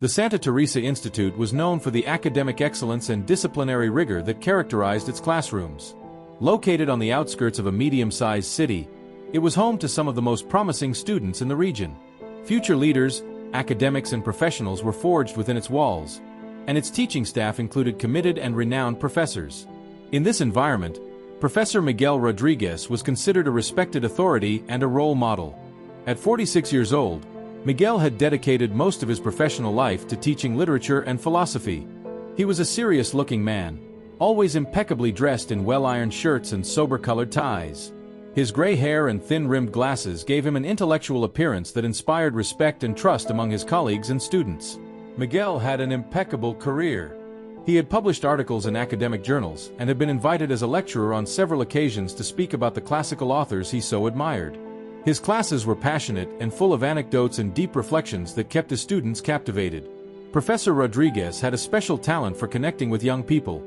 The Santa Teresa Institute was known for the academic excellence and disciplinary rigor that characterized its classrooms. Located on the outskirts of a medium-sized city, it was home to some of the most promising students in the region. Future leaders, academics and professionals were forged within its walls, and its teaching staff included committed and renowned professors. In this environment, Professor Miguel Rodriguez was considered a respected authority and a role model. At 46 years old, Miguel had dedicated most of his professional life to teaching literature and philosophy. He was a serious-looking man, always impeccably dressed in well-ironed shirts and sober-colored ties. His gray hair and thin-rimmed glasses gave him an intellectual appearance that inspired respect and trust among his colleagues and students. Miguel had an impeccable career. He had published articles in academic journals and had been invited as a lecturer on several occasions to speak about the classical authors he so admired. His classes were passionate and full of anecdotes and deep reflections that kept his students captivated. Professor Rodriguez had a special talent for connecting with young people,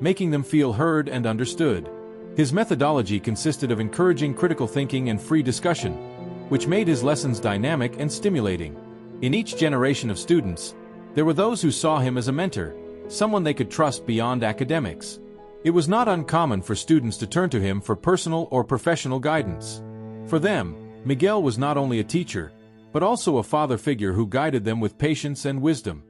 making them feel heard and understood. His methodology consisted of encouraging critical thinking and free discussion, which made his lessons dynamic and stimulating. In each generation of students, there were those who saw him as a mentor, someone they could trust beyond academics. It was not uncommon for students to turn to him for personal or professional guidance. For them, Miguel was not only a teacher, but also a father figure who guided them with patience and wisdom.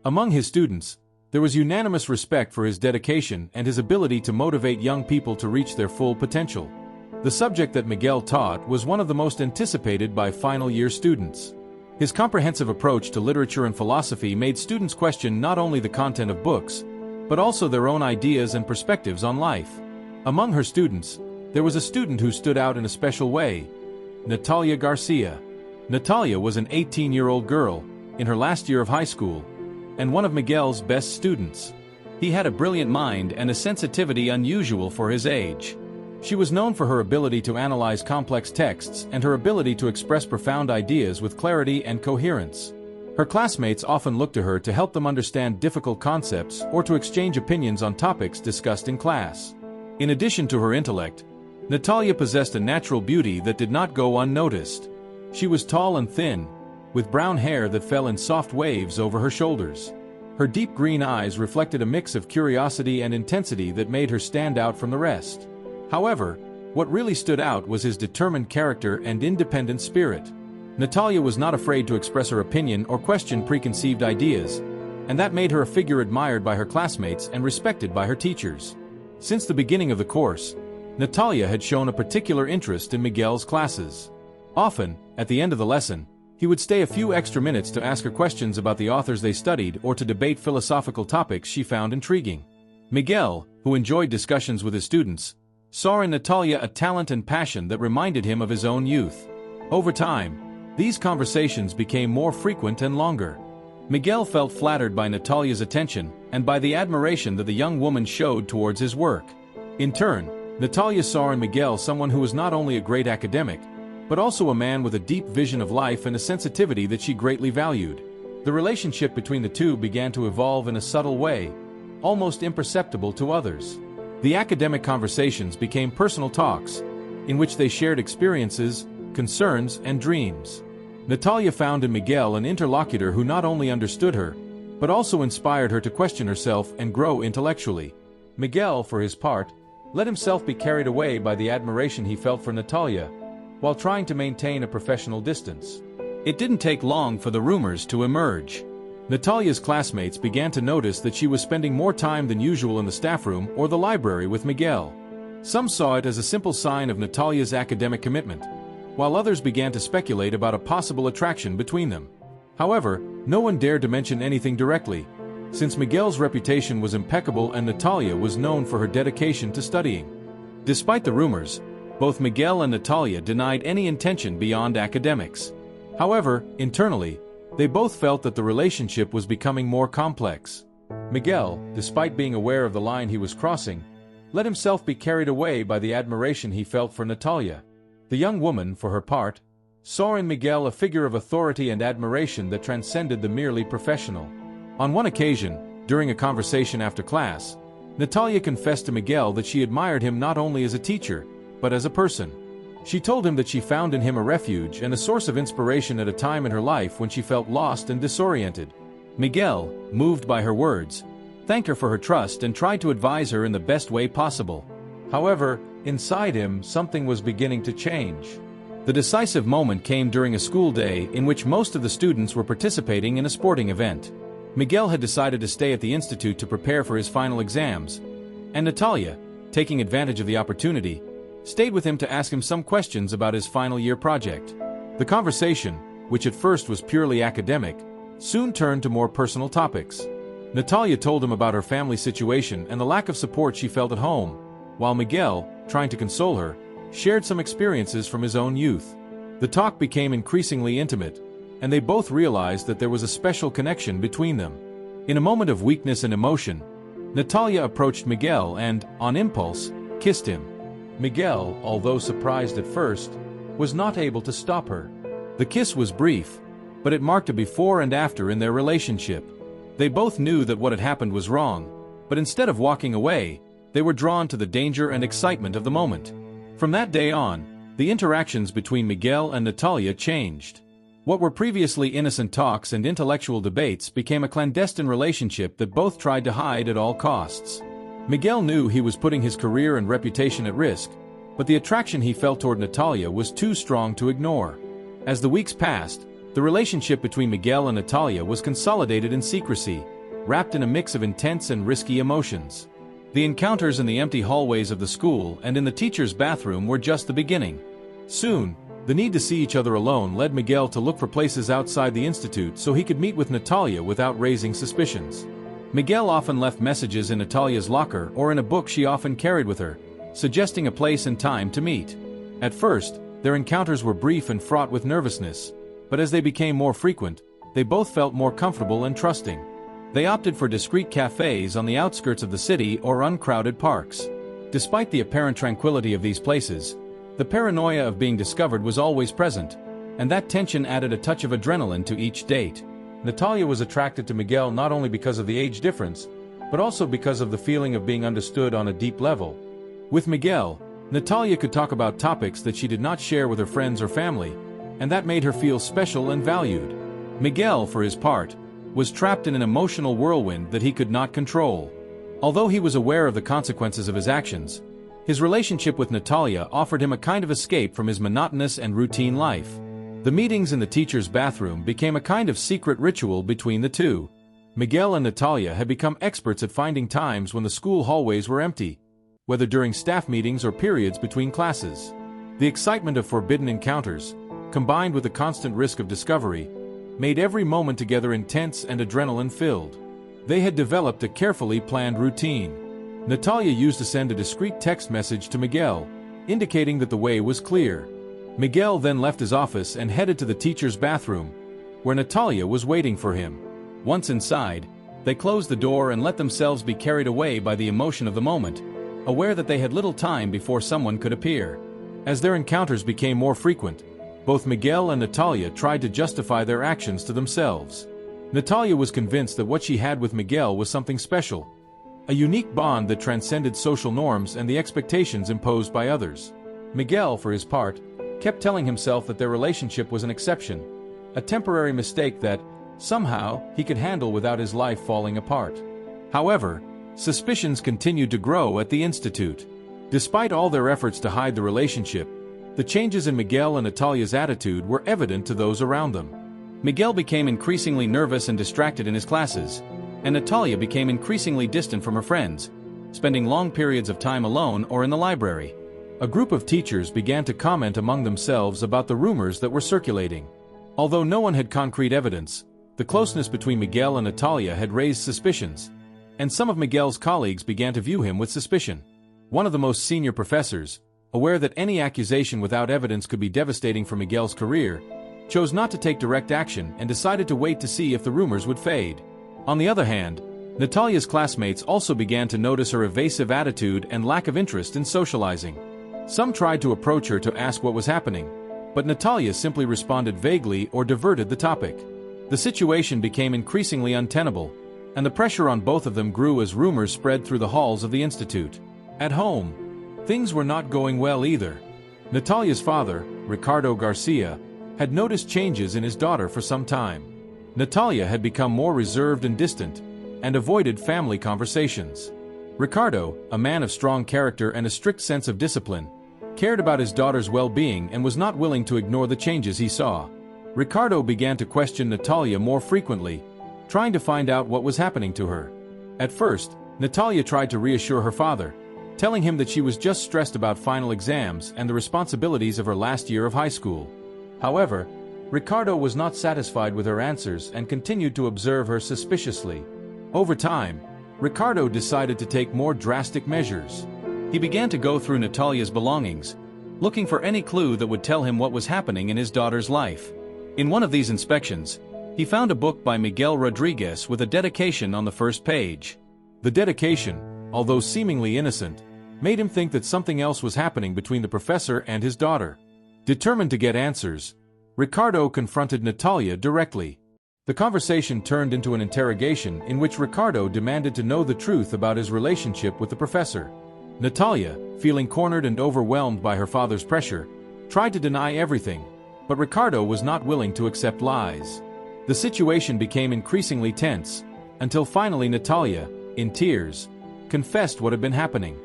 Among his students, there was unanimous respect for his dedication and his ability to motivate young people to reach their full potential. The subject that Miguel taught was one of the most anticipated by final-year students. His comprehensive approach to literature and philosophy made students question not only the content of books, but also their own ideas and perspectives on life. Among her students, there was a student who stood out in a special way, Natalia Garcia. Natalia was an 18-year-old girl, in her last year of high school, and one of Miguel's best students. He had a brilliant mind and a sensitivity unusual for his age. She was known for her ability to analyze complex texts and her ability to express profound ideas with clarity and coherence. Her classmates often looked to her to help them understand difficult concepts or to exchange opinions on topics discussed in class. In addition to her intellect, Natalia possessed a natural beauty that did not go unnoticed. She was tall and thin, with brown hair that fell in soft waves over her shoulders. Her deep green eyes reflected a mix of curiosity and intensity that made her stand out from the rest. However, what really stood out was his determined character and independent spirit. Natalia was not afraid to express her opinion or question preconceived ideas, and that made her a figure admired by her classmates and respected by her teachers. Since the beginning of the course, Natalia had shown a particular interest in Miguel's classes. Often, at the end of the lesson, he would stay a few extra minutes to ask her questions about the authors they studied or to debate philosophical topics she found intriguing. Miguel, who enjoyed discussions with his students, saw in Natalia a talent and passion that reminded him of his own youth. Over time, these conversations became more frequent and longer. Miguel felt flattered by Natalia's attention and by the admiration that the young woman showed towards his work. In turn, Natalia saw in Miguel someone who was not only a great academic, but also a man with a deep vision of life and a sensitivity that she greatly valued. The relationship between the two began to evolve in a subtle way, almost imperceptible to others. The academic conversations became personal talks, in which they shared experiences, concerns, and dreams. Natalia found in Miguel an interlocutor who not only understood her, but also inspired her to question herself and grow intellectually. Miguel, for his part, let himself be carried away by the admiration he felt for Natalia, while trying to maintain a professional distance. It didn't take long for the rumors to emerge. Natalia's classmates began to notice that she was spending more time than usual in the staff room or the library with Miguel. Some saw it as a simple sign of Natalia's academic commitment, while others began to speculate about a possible attraction between them. However, no one dared to mention anything directly, since Miguel's reputation was impeccable and Natalia was known for her dedication to studying. Despite the rumors, both Miguel and Natalia denied any intention beyond academics. However, internally, they both felt that the relationship was becoming more complex. Miguel, despite being aware of the line he was crossing, let himself be carried away by the admiration he felt for Natalia. The young woman, for her part, saw in Miguel a figure of authority and admiration that transcended the merely professional. On one occasion, during a conversation after class, Natalia confessed to Miguel that she admired him not only as a teacher, but as a person. She told him that she found in him a refuge and a source of inspiration at a time in her life when she felt lost and disoriented. Miguel, moved by her words, thanked her for her trust and tried to advise her in the best way possible. However, inside him, something was beginning to change. The decisive moment came during a school day in which most of the students were participating in a sporting event. Miguel had decided to stay at the institute to prepare for his final exams, and Natalia, taking advantage of the opportunity, stayed with him to ask him some questions about his final year project. The conversation, which at first was purely academic, soon turned to more personal topics. Natalia told him about her family situation and the lack of support she felt at home, while Miguel, trying to console her, shared some experiences from his own youth. The talk became increasingly intimate, and they both realized that there was a special connection between them. In a moment of weakness and emotion, Natalia approached Miguel and, on impulse, kissed him. Miguel, although surprised at first, was not able to stop her. The kiss was brief, but it marked a before and after in their relationship. They both knew that what had happened was wrong, but instead of walking away, they were drawn to the danger and excitement of the moment. From that day on, the interactions between Miguel and Natalia changed. What were previously innocent talks and intellectual debates became a clandestine relationship that both tried to hide at all costs. Miguel knew he was putting his career and reputation at risk, but the attraction he felt toward Natalia was too strong to ignore. As the weeks passed, the relationship between Miguel and Natalia was consolidated in secrecy, wrapped in a mix of intense and risky emotions. The encounters in the empty hallways of the school and in the teacher's bathroom were just the beginning. Soon, the need to see each other alone led Miguel to look for places outside the institute so he could meet with Natalia without raising suspicions. Miguel often left messages in Natalia's locker or in a book she often carried with her, suggesting a place and time to meet. At first, their encounters were brief and fraught with nervousness, but as they became more frequent, they both felt more comfortable and trusting. They opted for discreet cafes on the outskirts of the city or uncrowded parks. Despite the apparent tranquility of these places, the paranoia of being discovered was always present, and that tension added a touch of adrenaline to each date. Natalia was attracted to Miguel not only because of the age difference, but also because of the feeling of being understood on a deep level. With Miguel, Natalia could talk about topics that she did not share with her friends or family, and that made her feel special and valued. Miguel, for his part, was trapped in an emotional whirlwind that he could not control. Although he was aware of the consequences of his actions, his relationship with Natalia offered him a kind of escape from his monotonous and routine life. The meetings in the teacher's bathroom became a kind of secret ritual between the two. Miguel and Natalia had become experts at finding times when the school hallways were empty, whether during staff meetings or periods between classes. The excitement of forbidden encounters, combined with the constant risk of discovery, made every moment together intense and adrenaline-filled. They had developed a carefully planned routine. Natalia used to send a discreet text message to Miguel, indicating that the way was clear. Miguel then left his office and headed to the teacher's bathroom, where Natalia was waiting for him. Once inside, they closed the door and let themselves be carried away by the emotion of the moment, aware that they had little time before someone could appear. As their encounters became more frequent, both Miguel and Natalia tried to justify their actions to themselves. Natalia was convinced that what she had with Miguel was something special, a unique bond that transcended social norms and the expectations imposed by others. Miguel, for his part, kept telling himself that their relationship was an exception, a temporary mistake that, somehow, he could handle without his life falling apart. However, suspicions continued to grow at the institute. Despite all their efforts to hide the relationship, the changes in Miguel and Natalia's attitude were evident to those around them. Miguel became increasingly nervous and distracted in his classes, and Natalia became increasingly distant from her friends, spending long periods of time alone or in the library. A group of teachers began to comment among themselves about the rumors that were circulating. Although no one had concrete evidence, the closeness between Miguel and Natalia had raised suspicions, and some of Miguel's colleagues began to view him with suspicion. One of the most senior professors, aware that any accusation without evidence could be devastating for Miguel's career, chose not to take direct action and decided to wait to see if the rumors would fade. On the other hand, Natalia's classmates also began to notice her evasive attitude and lack of interest in socializing. Some tried to approach her to ask what was happening, but Natalia simply responded vaguely or diverted the topic. The situation became increasingly untenable, and the pressure on both of them grew as rumors spread through the halls of the institute. At home, things were not going well either. Natalia's father, Ricardo Garcia, had noticed changes in his daughter for some time. Natalia had become more reserved and distant, and avoided family conversations. Ricardo, a man of strong character and a strict sense of discipline, cared about his daughter's well-being and was not willing to ignore the changes he saw. Ricardo began to question Natalia more frequently, trying to find out what was happening to her. At first, Natalia tried to reassure her father, telling him that she was just stressed about final exams and the responsibilities of her last year of high school. However, Ricardo was not satisfied with her answers and continued to observe her suspiciously. Over time, Ricardo decided to take more drastic measures. He began to go through Natalia's belongings, looking for any clue that would tell him what was happening in his daughter's life. In one of these inspections, he found a book by Miguel Rodriguez with a dedication on the first page. The dedication, although seemingly innocent, made him think that something else was happening between the professor and his daughter. Determined to get answers, Ricardo confronted Natalia directly. The conversation turned into an interrogation in which Ricardo demanded to know the truth about his relationship with the professor. Natalia, feeling cornered and overwhelmed by her father's pressure, tried to deny everything, but Ricardo was not willing to accept lies. The situation became increasingly tense, until finally Natalia, in tears, confessed what had been happening.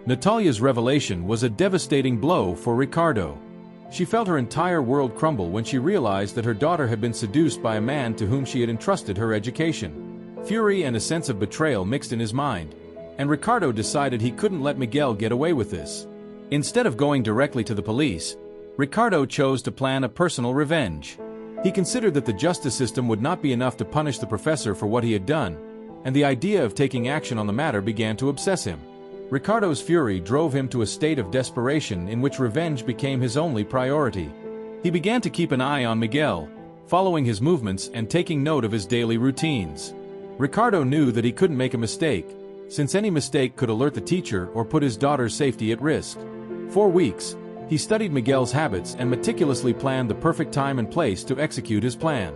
Natalia's revelation was a devastating blow for Ricardo. She felt her entire world crumble when she realized that her daughter had been seduced by a man to whom she had entrusted her education. Fury and a sense of betrayal mixed in his mind, and Ricardo decided he couldn't let Miguel get away with this. Instead of going directly to the police, Ricardo chose to plan a personal revenge. He considered that the justice system would not be enough to punish the professor for what he had done, and the idea of taking action on the matter began to obsess him. Ricardo's fury drove him to a state of desperation in which revenge became his only priority. He began to keep an eye on Miguel, following his movements and taking note of his daily routines. Ricardo knew that he couldn't make a mistake, since any mistake could alert the teacher or put his daughter's safety at risk. For weeks, he studied Miguel's habits and meticulously planned the perfect time and place to execute his plan.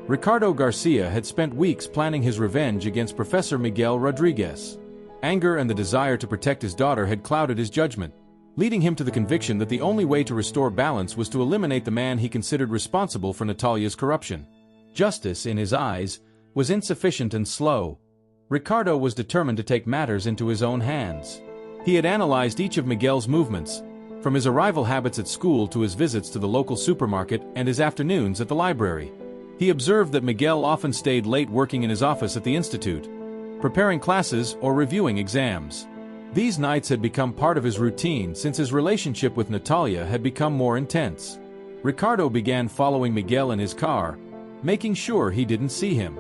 Ricardo Garcia had spent weeks planning his revenge against Professor Miguel Rodriguez. Anger and the desire to protect his daughter had clouded his judgment, leading him to the conviction that the only way to restore balance was to eliminate the man he considered responsible for Natalia's corruption. Justice, in his eyes, was insufficient and slow. Ricardo was determined to take matters into his own hands. He had analyzed each of Miguel's movements, from his arrival habits at school to his visits to the local supermarket and his afternoons at the library. He observed that Miguel often stayed late working in his office at the institute, preparing classes or reviewing exams. These nights had become part of his routine since his relationship with Natalia had become more intense. Ricardo began following Miguel in his car, making sure he didn't see him.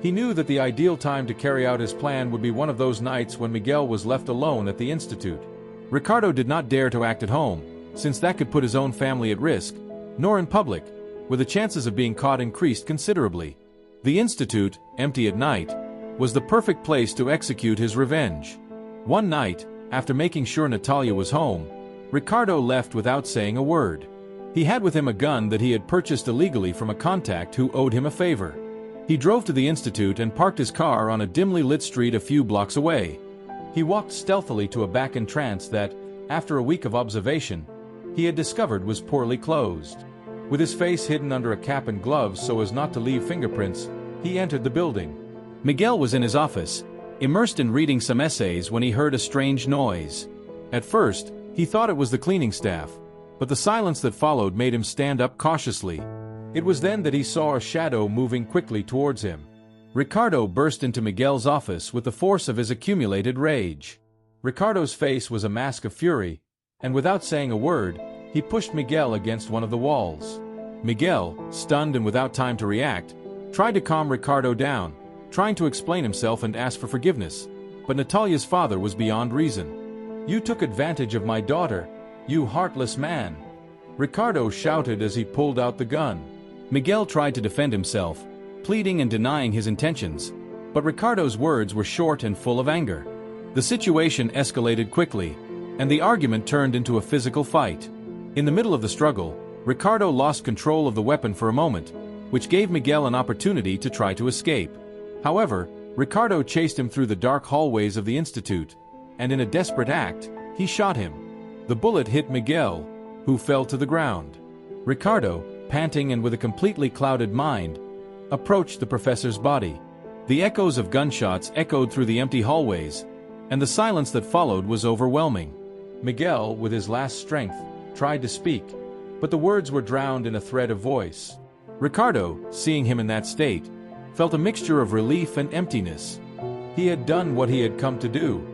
He knew that the ideal time to carry out his plan would be one of those nights when Miguel was left alone at the institute. Ricardo did not dare to act at home, since that could put his own family at risk, nor in public, where the chances of being caught increased considerably. The institute, empty at night, was the perfect place to execute his revenge. One night, after making sure Natalia was home, Ricardo left without saying a word. He had with him a gun that he had purchased illegally from a contact who owed him a favor. He drove to the institute and parked his car on a dimly lit street a few blocks away. He walked stealthily to a back entrance that, after a week of observation, he had discovered was poorly closed. With his face hidden under a cap and gloves so as not to leave fingerprints, he entered the building. Miguel was in his office, immersed in reading some essays when he heard a strange noise. At first, he thought it was the cleaning staff, but the silence that followed made him stand up cautiously. It was then that he saw a shadow moving quickly towards him. Ricardo burst into Miguel's office with the force of his accumulated rage. Ricardo's face was a mask of fury, and without saying a word, he pushed Miguel against one of the walls. Miguel, stunned and without time to react, tried to calm Ricardo down, trying to explain himself and ask for forgiveness, but Natalia's father was beyond reason. "You took advantage of my daughter, you heartless man!" Ricardo shouted as he pulled out the gun. Miguel tried to defend himself, pleading and denying his intentions, but Ricardo's words were short and full of anger. The situation escalated quickly, and the argument turned into a physical fight. In the middle of the struggle, Ricardo lost control of the weapon for a moment, which gave Miguel an opportunity to try to escape. However, Ricardo chased him through the dark hallways of the institute, and in a desperate act, he shot him. The bullet hit Miguel, who fell to the ground. Ricardo, panting and with a completely clouded mind, approached the professor's body. The echoes of gunshots echoed through the empty hallways, and the silence that followed was overwhelming. Miguel, with his last strength, tried to speak, but the words were drowned in a thread of voice. Ricardo, seeing him in that state, felt a mixture of relief and emptiness. He had done what he had come to do.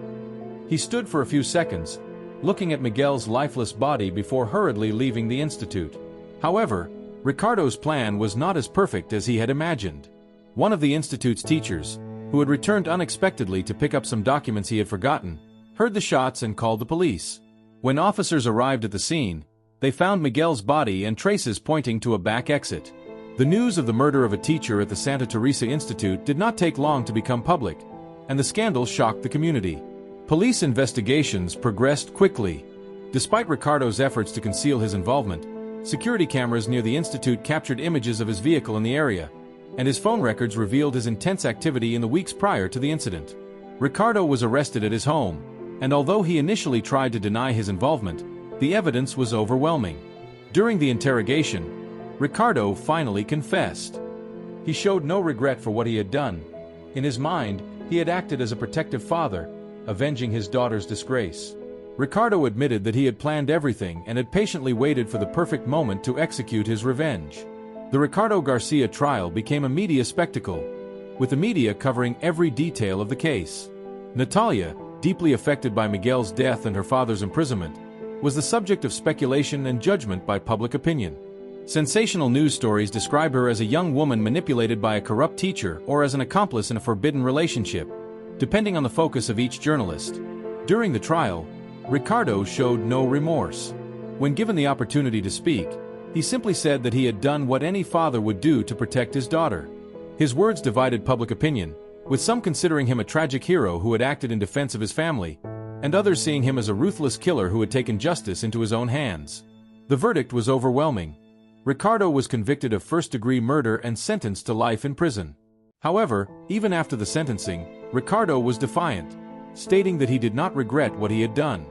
He stood for a few seconds, looking at Miguel's lifeless body before hurriedly leaving the institute. However, Ricardo's plan was not as perfect as he had imagined. One of the institute's teachers, who had returned unexpectedly to pick up some documents he had forgotten, heard the shots and called the police. When officers arrived at the scene, they found Miguel's body and traces pointing to a back exit. The news of the murder of a teacher at the Santa Teresa Institute did not take long to become public, and the scandal shocked the community. Police investigations progressed quickly. Despite Ricardo's efforts to conceal his involvement, security cameras near the institute captured images of his vehicle in the area, and his phone records revealed his intense activity in the weeks prior to the incident. Ricardo was arrested at his home, and although he initially tried to deny his involvement, the evidence was overwhelming. During the interrogation, Ricardo finally confessed. He showed no regret for what he had done. In his mind, he had acted as a protective father, avenging his daughter's disgrace. Ricardo admitted that he had planned everything and had patiently waited for the perfect moment to execute his revenge. The Ricardo Garcia trial became a media spectacle, with the media covering every detail of the case. Natalia, deeply affected by Miguel's death and her father's imprisonment, was the subject of speculation and judgment by public opinion. Sensational news stories describe her as a young woman manipulated by a corrupt teacher or as an accomplice in a forbidden relationship, depending on the focus of each journalist. During the trial, Ricardo showed no remorse. When given the opportunity to speak, he simply said that he had done what any father would do to protect his daughter. His words divided public opinion, with some considering him a tragic hero who had acted in defense of his family, and others seeing him as a ruthless killer who had taken justice into his own hands. The verdict was overwhelming. Ricardo was convicted of first-degree murder and sentenced to life in prison. However, even after the sentencing, Ricardo was defiant, stating that he did not regret what he had done.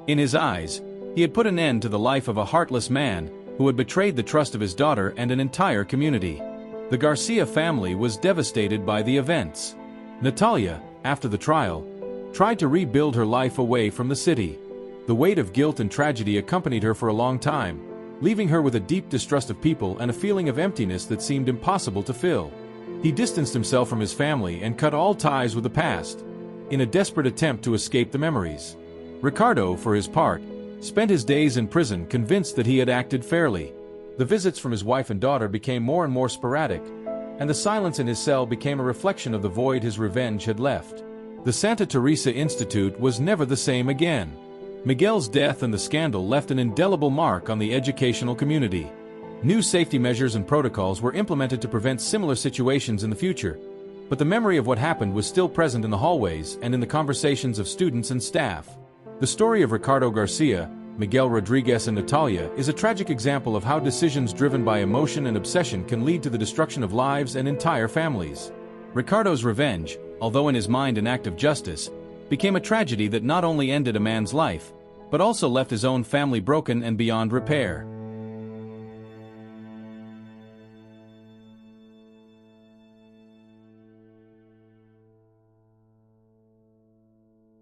In his eyes, he had put an end to the life of a heartless man who had betrayed the trust of his daughter and an entire community. The Garcia family was devastated by the events. Natalia, after the trial, tried to rebuild her life away from the city. The weight of guilt and tragedy accompanied her for a long time, leaving her with a deep distrust of people and a feeling of emptiness that seemed impossible to fill. He distanced himself from his family and cut all ties with the past, in a desperate attempt to escape the memories. Ricardo, for his part, spent his days in prison convinced that he had acted fairly. The visits from his wife and daughter became more and more sporadic, and the silence in his cell became a reflection of the void his revenge had left. The Santa Teresa Institute was never the same again. Miguel's death and the scandal left an indelible mark on the educational community. New safety measures and protocols were implemented to prevent similar situations in the future, but the memory of what happened was still present in the hallways and in the conversations of students and staff. The story of Ricardo Garcia, Miguel Rodriguez and Natalia is a tragic example of how decisions driven by emotion and obsession can lead to the destruction of lives and entire families. Ricardo's revenge, although in his mind an act of justice, became a tragedy that not only ended a man's life, but also left his own family broken and beyond repair.